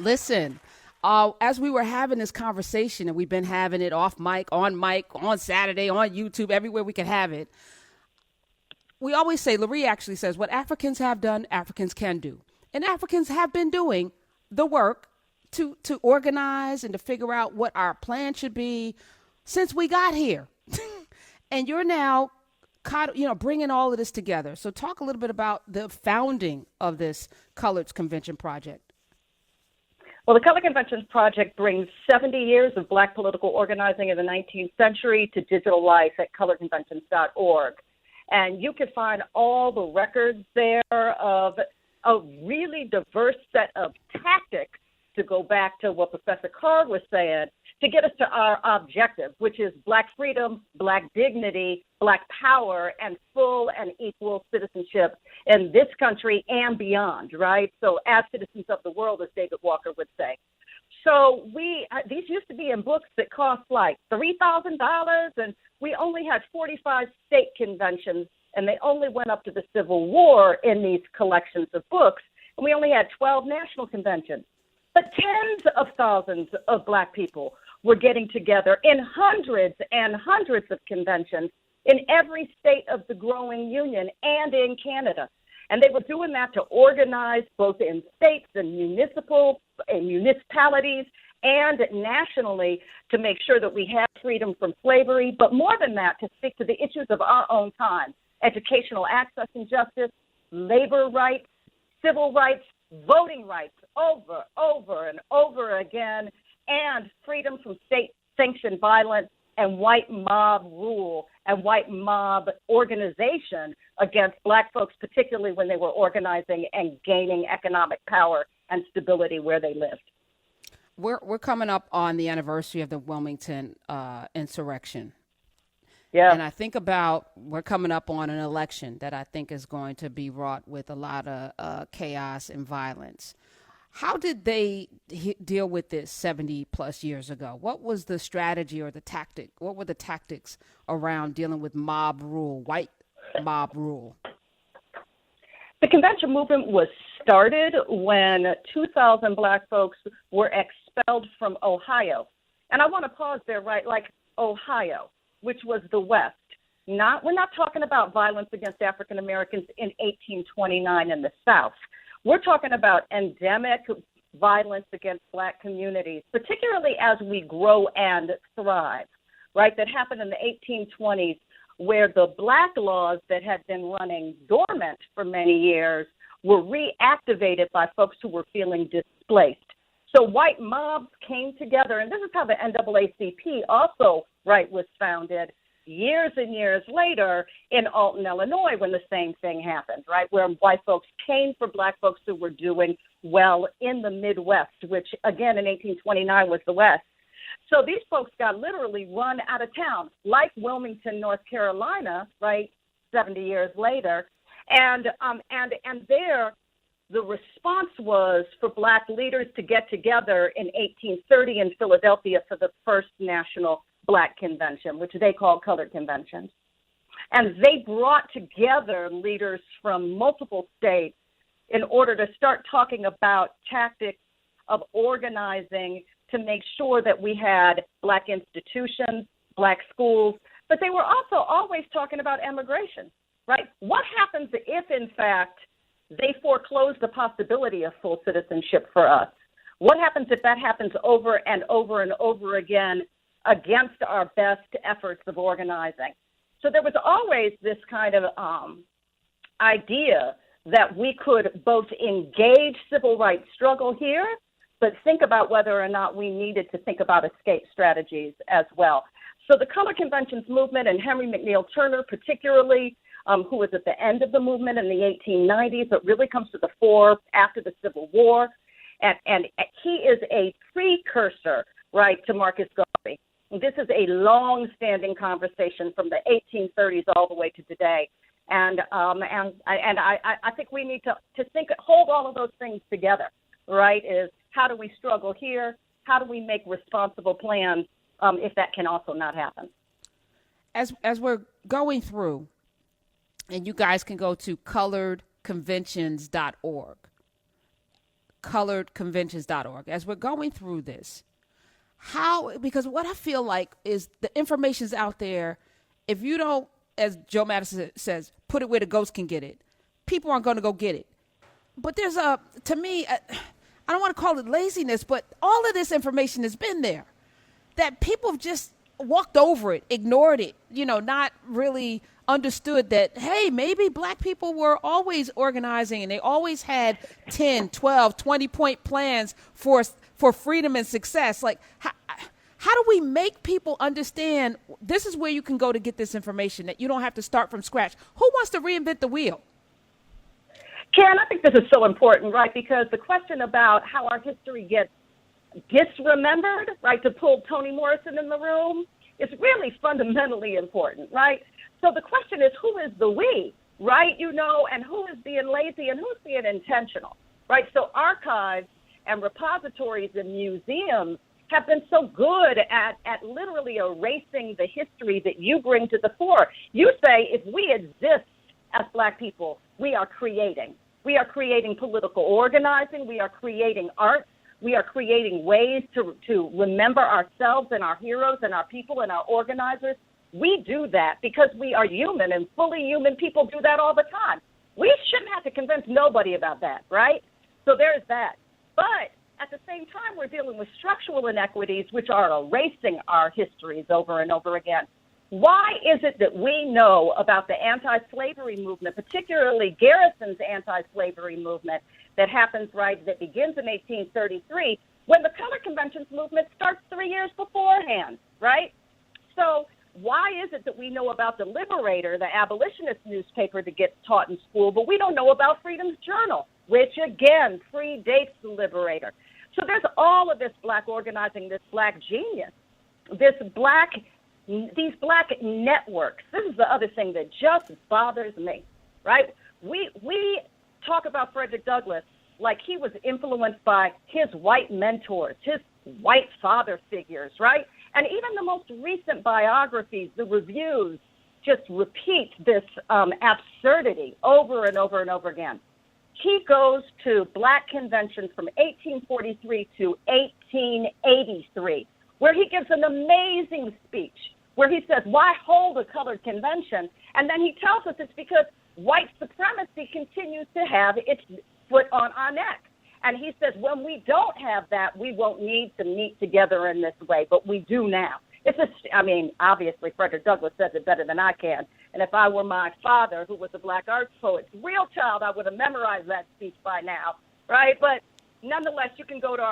Listen, as we were having this conversation, and we've been having it off mic, on Saturday, on YouTube, everywhere we can have it. We always say, Larry actually says, what Africans have done, Africans can do. And Africans have been doing the work to organize and to figure out what our plan should be since we got here. And you're now bringing all of this together. So talk a little bit about the founding of this Coloreds Convention Project. Well, the Color Conventions Project brings 70 years of Black political organizing in the 19th century to digital life at colorconventions.org. And you can find all the records there of a really diverse set of tactics to go back to what Professor Carr was saying, to get us to our objective, which is Black freedom, Black dignity, Black power, and full and equal citizenship in this country and beyond, right? So as citizens of the world, as David Walker would say. So these used to be in books that cost like $3,000, and we only had 45 state conventions, and they only went up to the Civil War in these collections of books, and we only had 12 national conventions. But tens of thousands of Black people were getting together in hundreds and hundreds of conventions in every state of the growing union and in Canada. And they were doing that to organize both in states and municipalities and nationally to make sure that we have freedom from slavery, but more than that, to speak to the issues of our own time: educational access and justice, labor rights, civil rights, voting rights over and over again, and freedom from state-sanctioned violence and white mob rule and white mob organization against Black folks, particularly when they were organizing and gaining economic power and stability where they lived. We're coming up on the anniversary of the Wilmington insurrection. Yeah. And I think about we're coming up on an election that I think is going to be wrought with a lot of chaos and violence. How did they deal with this 70 plus years ago? What was the strategy or the tactic? What were the tactics around dealing with mob rule, white mob rule? The convention movement was started when 2,000 Black folks were expelled from Ohio. And I want to pause there, right? Like Ohio, which was the West. We're not talking about violence against African Americans in 1829 in the South. We're talking about endemic violence against Black communities, particularly as we grow and thrive, right? That happened in the 1820s, where the Black laws that had been running dormant for many years were reactivated by folks who were feeling displaced. So white mobs came together, and this is how the NAACP also, right, was founded years and years later in Alton, Illinois, when the same thing happened, right, where white folks came for Black folks who were doing well in the Midwest, which, again, in 1829 was the West. So these folks got literally run out of town, like Wilmington, North Carolina, right, 70 years later. And there, the response was for Black leaders to get together in 1830 in Philadelphia for the first national Black convention, which they called Colored Conventions. And they brought together leaders from multiple states in order to start talking about tactics of organizing to make sure that we had Black institutions, Black schools, but they were also always talking about immigration, right? What happens if, in fact, they foreclose the possibility of full citizenship for us? What happens if that happens over and over and over again against our best efforts of organizing? So there was always this kind of idea that we could both engage civil rights struggle here, but think about whether or not we needed to think about escape strategies as well. So the Color Conventions movement, and Henry McNeil Turner particularly, who was at the end of the movement in the 1890s, but really comes to the fore after the Civil War. And he is a precursor, right, to Marcus Garvey. This is a long-standing conversation from the 1830s all the way to today. And I think we need to hold all of those things together, right, is how do we struggle here? How do we make responsible plans if that can also not happen? As we're going through, and you guys can go to coloredconventions.org. coloredconventions.org, as we're going through this, because what I feel like is the information's out there. If you don't, as Joe Madison says, put it where the ghost can get it, people aren't going to go get it. But there's to me, I don't want to call it laziness, but all of this information has been there that people have just walked over it, ignored it, not really understood that, hey, maybe black people were always organizing and they always had 10, 12, 20-point plans for freedom and success. Like, how do we make people understand this is where you can go to get this information, that you don't have to start from scratch? Who wants to reinvent the wheel? Karen, I think this is so important, right? Because the question about how our history gets disremembered, right, to pull Toni Morrison in the room, is really fundamentally important, right? So the question is, who is the we, right? And who is being lazy and who's being intentional, right? So archives and repositories and museums have been so good at literally erasing the history that you bring to the fore. You say, if we exist as black people, we are creating. We are creating political organizing. We are creating art. We are creating ways to remember ourselves and our heroes and our people and our organizers. We do that because we are human, and fully human people do that all the time. We shouldn't have to convince nobody about that, right? So there's that. But at the same time, we're dealing with structural inequities, which are erasing our histories over and over again. Why is it that we know about the anti-slavery movement, particularly Garrison's anti-slavery movement that begins in 1833, when the Color Conventions movement starts 3 years beforehand, right? So why is it that we know about the Liberator, the abolitionist newspaper that gets taught in school, but we don't know about Freedom's Journal, which, again, predates the Liberator? So there's all of this black organizing, this black genius, these black networks. This is the other thing that just bothers me, right? We talk about Frederick Douglass like he was influenced by his white mentors, his white father figures, right? And even the most recent biographies, the reviews, just repeat this absurdity over and over and over again. He goes to black conventions from 1843 to 1883, where he gives an amazing speech where he says, why hold a colored convention? And then he tells us it's because white supremacy continues to have its foot on our neck. And he says, when we don't have that, we won't need to meet together in this way, but we do now. Obviously, Frederick Douglass says it better than I can. And if I were my father, who was a black arts poet, real child, I would have memorized that speech by now, right? But nonetheless, you can go to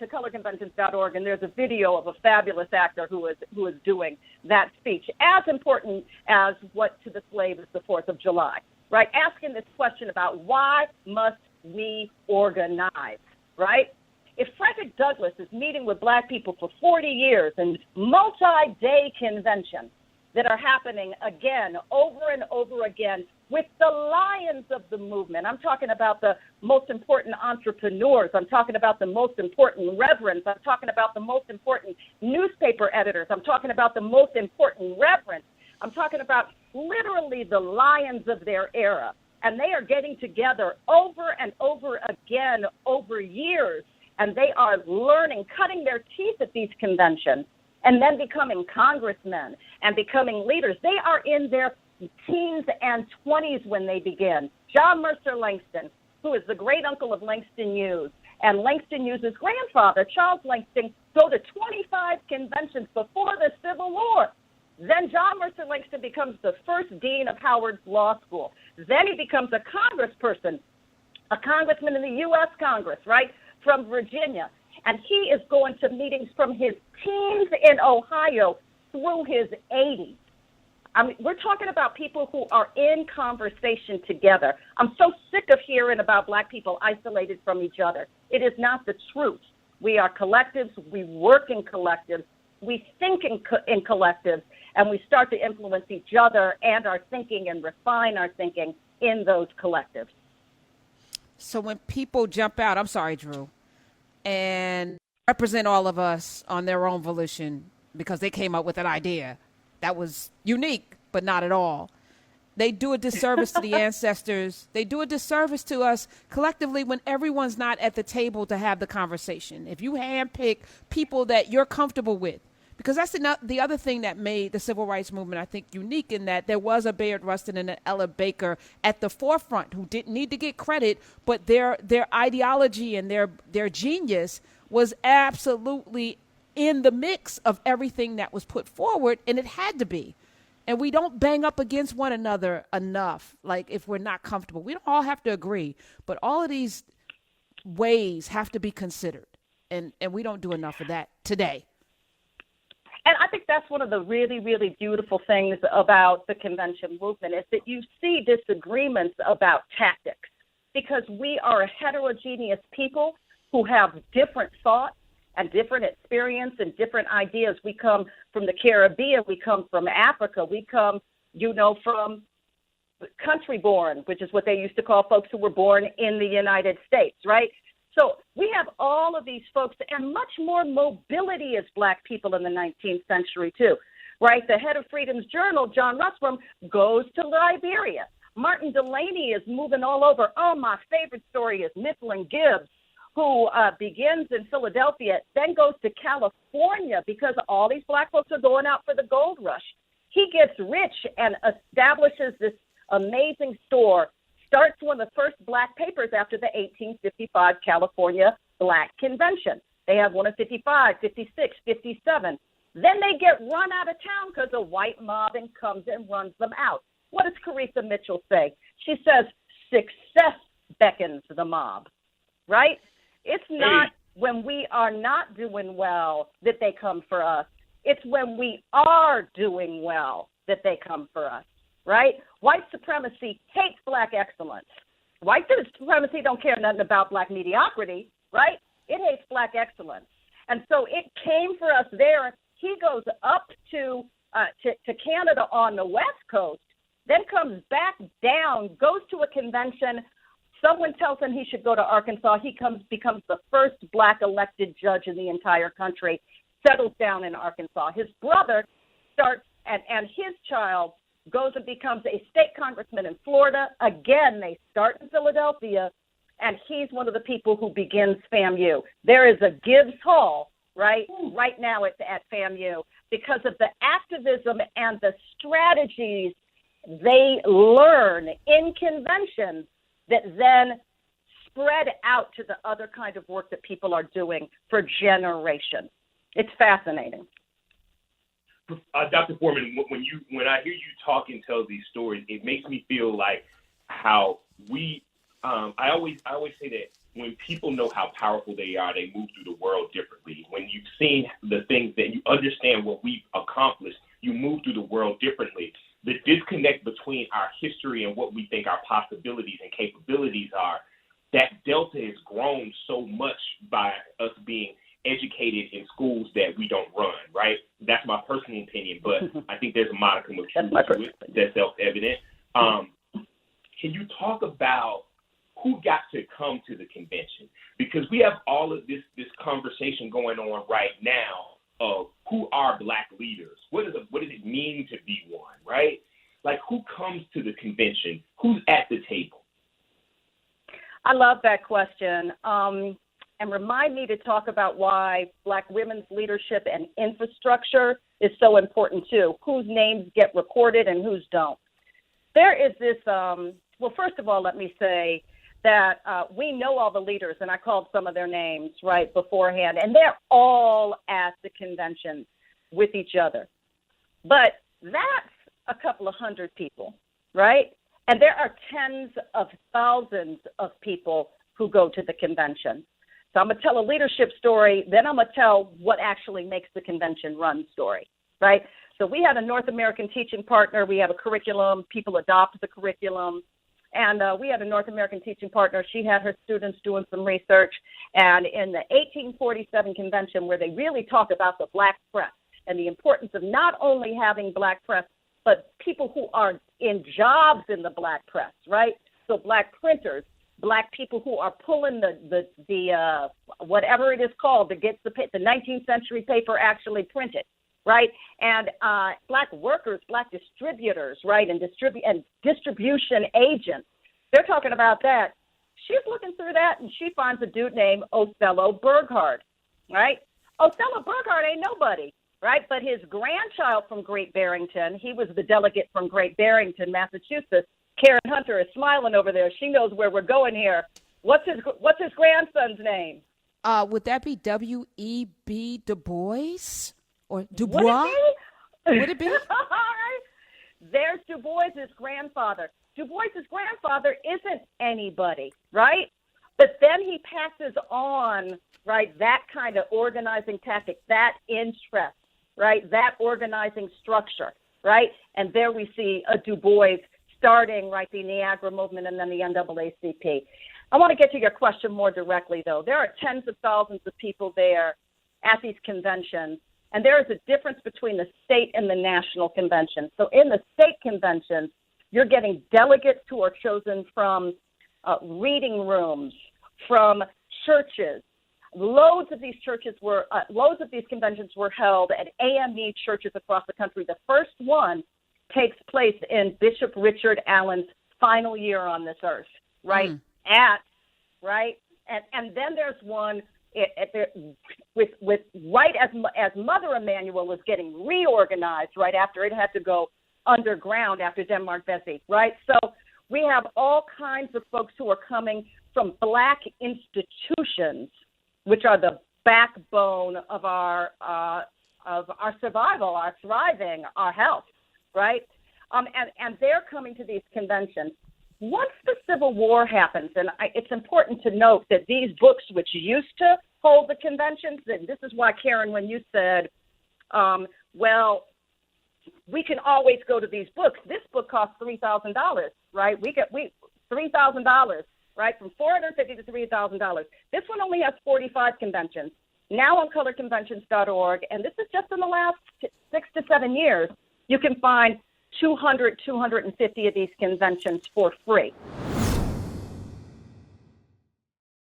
coloredconventions.org, and there's a video of a fabulous actor who is doing that speech, as important as what to the slave is the 4th of July, right? Asking this question about why must we organize, right? If Frederick Douglass is meeting with black people for 40 years in multi-day conventions that are happening again, over and over again, with the lions of the movement, I'm talking about the most important entrepreneurs, I'm talking about the most important reverends, I'm talking about the most important newspaper editors, I'm talking about the most important reverends, I'm talking about literally the lions of their era. And they are getting together over and over again over years, and they are learning, cutting their teeth at these conventions, and then becoming congressmen and becoming leaders. They are in their teens and 20s when they begin. John Mercer Langston, who is the great uncle of Langston Hughes, and Langston Hughes' grandfather, Charles Langston, go to 25 conventions before the Civil War. Then John Mercer Langston becomes the first dean of Howard's Law School. Then he becomes a congressperson, a congressman in the U.S. Congress, right, from Virginia. And he is going to meetings from his teens in Ohio through his 80s. We're talking about people who are in conversation together. I'm so sick of hearing about black people isolated from each other. It is not the truth. We are collectives. We work in collectives. We think in collectives, and we start to influence each other and our thinking and refine our thinking in those collectives. So when people jump out, I'm sorry, Drew, and represent all of us on their own volition because they came up with an idea that was unique, but not at all. They do a disservice to the ancestors. They do a disservice to us collectively when everyone's not at the table to have the conversation. If you handpick people that you're comfortable with, because that's the other thing that made the civil rights movement, I think, unique in that there was a Bayard Rustin and an Ella Baker at the forefront who didn't need to get credit, but their ideology and their genius was absolutely in the mix of everything that was put forward, and it had to be. And we don't bang up against one another enough, like if we're not comfortable. We don't all have to agree, but all of these ways have to be considered. And we don't do enough of that today. And I think that's one of the really, really beautiful things about the convention movement is that you see disagreements about tactics because we are a heterogeneous people who have different thoughts and different experience and different ideas. We come from the Caribbean. We come from Africa. We come, from country born, which is what they used to call folks who were born in the United States, right? So we have all of these folks and much more mobility as Black people in the 19th century, too, right? The head of Freedom's Journal, John Russell, goes to Liberia. Martin Delaney is moving all over. Oh, my favorite story is Mifflin Gibbs, who begins in Philadelphia, then goes to California because all these Black folks are going out for the gold rush. He gets rich and establishes this amazing store, starts one of the first Black papers after the 1855 California Black Convention. They have one in 55, 56, 57. Then they get run out of town because a white mob comes and runs them out. What does Caritha Mitchell say? She says, success beckons the mob, right? It's not when we are not doing well that they come for us. It's when we are doing well that they come for us, right? White supremacy hates Black excellence. White supremacy don't care nothing about Black mediocrity, right? It hates Black excellence. And so it came for us there. He goes up to Canada on the West Coast, then comes back down, goes to a convention. Someone tells him he should go to Arkansas. He becomes the first Black elected judge in the entire country, settles down in Arkansas. His brother starts, and his child goes and becomes a state congressman in Florida. Again, they start in Philadelphia, and he's one of the people who begins FAMU. There is a Gibbs Hall, right now at FAMU because of the activism and the strategies they learn in conventions that then spread out to the other kind of work that people are doing for generations. It's fascinating. Dr. Foreman, when I hear you talk and tell these stories, it makes me feel like how we. I always say that when people know how powerful they are, they move through the world differently. When you've seen the things that you understand what we've accomplished, you move through the world differently. The disconnect between our history and what we think our possibilities and capabilities are, that delta has grown so much by us being educated in schools that we don't run, right? That's my personal opinion, but I think there's a modicum of truth to it that's self-evident. Can you talk about who got to come to the convention? Because we have all of this conversation going on right now of who are Black leaders. What does it mean to be one, right? Like, who comes to the convention? Who's at the table? I love that question. And remind me to talk about why Black women's leadership and infrastructure is so important, too. Whose names get recorded and whose don't. There is this, well, first of all, let me say that we know all the leaders, and I called some of their names right beforehand, and they're all at the convention with each other. But that's a couple of hundred people, right? And there are tens of thousands of people who go to the convention. So I'm going to tell a leadership story, then I'm going to tell what actually makes the convention run story, right? So we have a North American teaching partner. We have a curriculum. People adopt the curriculum. And we had a North American teaching partner. She had her students doing some research. And in the 1847 convention, where they really talk about the Black press and the importance of not only having Black press, but people who are in jobs in the Black press, right? So Black printers, Black people who are pulling the whatever it is called that gets the 19th century paper actually printed, right? And Black workers, Black distributors, right, and distribution agents. They're talking about that. She's looking through that, and she finds a dude named Othello Burghardt, right? Othello Burghardt ain't nobody, right? But his grandchild from Great Barrington, he was the delegate from Great Barrington, Massachusetts. Karen Hunter is smiling over there. She knows where we're going here. What's his grandson's name? Would that be W.E.B. Du Bois or Dubois? Would it be? All right. There's Du Bois's grandfather. Du Bois's grandfather isn't anybody, right? But then he passes on, right, that kind of organizing tactic, that interest, right, that organizing structure, right? And there we see a Du Bois starting, right, the Niagara movement and then the NAACP. I want to get to your question more directly, though. There are tens of thousands of people there at these conventions, and there is a difference between the state and the national convention. So in the state conventions, you're getting delegates who are chosen from reading rooms, from churches. Loads of these conventions were held at AME churches across the country. The first one takes place in Bishop Richard Allen's final year on this earth, right? And then there's one with right as Mother Emanuel was getting reorganized right after it had to go underground after Denmark Vesey, right? So we have all kinds of folks who are coming from Black institutions, which are the backbone of our survival, our thriving, our health, right? And they're coming to these conventions. Once the Civil War happens, and it's important to note that these books, which used to hold the conventions, and this is why, Karen, when you said, well, we can always go to these books. This book costs $3,000, right? We $3,000, right? From $450 to $3,000. This one only has 45 conventions. Now on colorconventions.org, and this is just in the last 6 to 7 years, you can find 250 of these conventions for free.